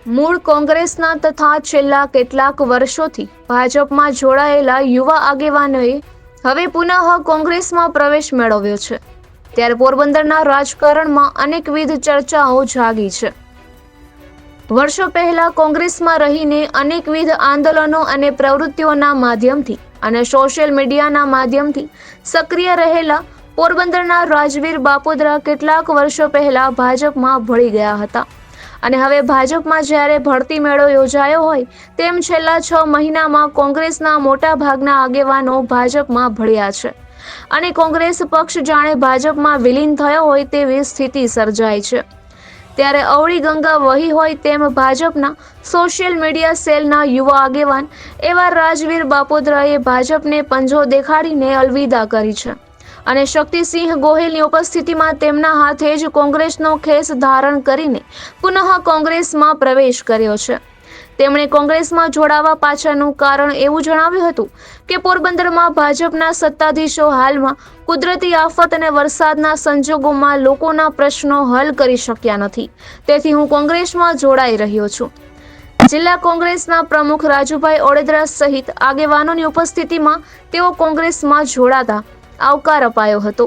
મૂળ કોંગ્રેસના તથા છેલ્લા કેટલાક વર્ષોથી ભાજપમાં જોડાયેલા યુવા આગેવાનોએ હવે પુનઃ કોંગ્રેસમાં પ્રવેશ મેળવ્યો છે। ત્યારે પોરબંદરના રાજકારણમાં અનેકવિધ ચર્ચાઓ જાગી છે। વર્ષો પહેલા કોંગ્રેસમાં રહીને અનેકવિધ આંદોલનો અને પ્રવૃત્તિઓના માધ્યમથી અને સોશિયલ મીડિયાના માધ્યમથી સક્રિય રહેલા પોરબંદરના રાજવીર બાપુદ્રા કેટલાક વર્ષો પહેલા ભાજપમાં ભળી ગયા હતા અને હવે ભાજપમાં જ્યારે ભરતી મેળો યોજાયો હોય તેમ છેલ્લા 6 મહિનામાં કોંગ્રેસના મોટા ભાગના આગેવાનો ભાજપમાં ભળ્યા છે અને કોંગ્રેસ પક્ષ જાણે ભાજપમાં વિલીન થયો હોય તેવી સ્થિતિ સર્જાઈ છે। ત્યારે અવળી ગંગા વહી હોય તેમ ભાજપના સોશિયલ મીડિયા સેલના યુવા આગેવાન એવા રાજવીર બાપુદ્રાએ ભાજપને પંજો દેખાડીને અલવિદા કરી છે અને શક્તિસિંહ ગોહિલની ઉપસ્થિતિમાં તેમના હાથે જ કોંગ્રેસનો ખેસ ધારણ કરીને પુનઃ કોંગ્રેસમાં પ્રવેશ કર્યો છે। તેમણે કોંગ્રેસમાં જોડાવા પાછળનું કારણ એવું જણાવ્યું હતું કે પોરબંદરમાં ભાજપના સત્તાધીશો હાલમાં કુદરતી આફત અને વરસાદના સંજોગોમાં લોકોના પ્રશ્નો હલ કરી શક્યા નથી, તેથી હું કોંગ્રેસમાં જોડાઈ રહ્યો છું। જિલ્લા કોંગ્રેસના પ્રમુખ રાજુભાઈ ઓડેદરા સહિત આગેવાનોની ઉપસ્થિતિમાં તેઓ કોંગ્રેસમાં જોડાતા આવકાર અપાયો હતો।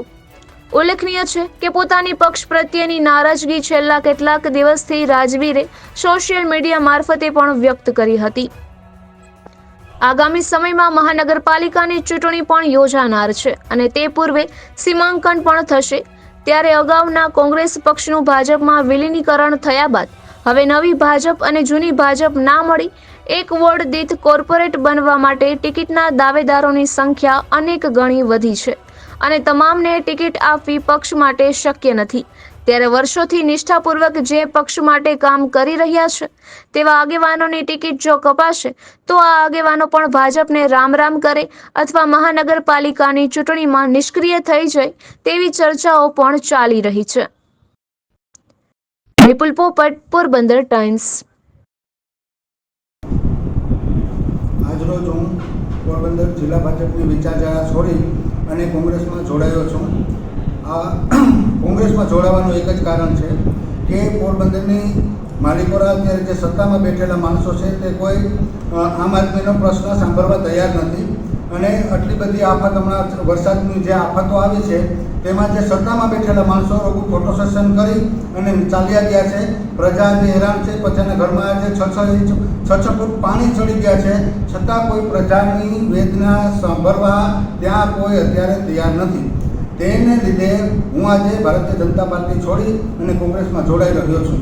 ઉલ્લેખનીય છે કે પોતાની પક્ષ પ્રત્યેની નારાજગી છેલ્લા કેટલાક દિવસથી રાજવીરે સોશિયલ મીડિયા મારફતે પણ વ્યક્ત કરી હતી। આગામી સમયમાં મહાનગરપાલિકાની ચૂંટણી પણ યોજાનાર છે અને તે પૂર્વે સીમાંકન પણ થશે। ત્યારે અગાઉના કોંગ્રેસ પક્ષનું ભાજપમાં વિલીનીકરણ થયા બાદ હવે નવી ભાજપ અને જૂની ભાજપ ના મળી એક વોર્ડ દીઠ કોર્પોરેટ બનવા માટે ટિકિટના દાવેદારોની સંખ્યા અનેક ગણી વધી છે અને તમામને ટિકિટ આપવી પક્ષ માટે શક્ય નથી। ત્યારે વર્ષોથી નિષ્ઠાપૂર્વક જે પક્ષ માટે કામ કરી રહ્યા છે તેવા આગેવાનોની ટિકિટ જો કપાશે તો આ આગેવાનો પણ ભાજપને રામ રામ કરે અથવા મહાનગરપાલિકાની ચૂંટણીમાં નિષ્ક્રિય થઈ જાય તેવી ચર્ચાઓ પણ ચાલી રહી છે। વિપુલ પોપટ, પોરબંદર ટાઈમ્સ। આજરોજ હું પોરબંદર જિલ્લા ભાજપની વિચારધારા છોડી અને કોંગ્રેસમાં જોડાયો છું। આ કોંગ્રેસમાં જોડાવાનું એક જ કારણ છે કે પોરબંદરની માલિકોરા અત્યારે જે સત્તામાં બેઠેલા માણસો છે તે કોઈ આમ આદમીનો પ્રશ્ન સાંભળવા તૈયાર નથી અને આટલી બધી આફત હમણાં વરસાદની જે આફતો આવી છે તેમાં જે સત્તામાં બેઠેલા માણસો ફોટો સેશન કરી અને ચાલ્યા ગયા છે। પ્રજા જે હેરાન છે, બધાના ઘરમાં આજે 6 ફૂટ પાણી ચડી ગયા છે, છતાં કોઈ પ્રજાની વેદના સાંભળવા ત્યાં કોઈ અત્યારે તૈયાર નથી। તેને લીધે હું આજે ભારતીય જનતા પાર્ટી છોડી અને કોંગ્રેસમાં જોડાઈ રહ્યો છું।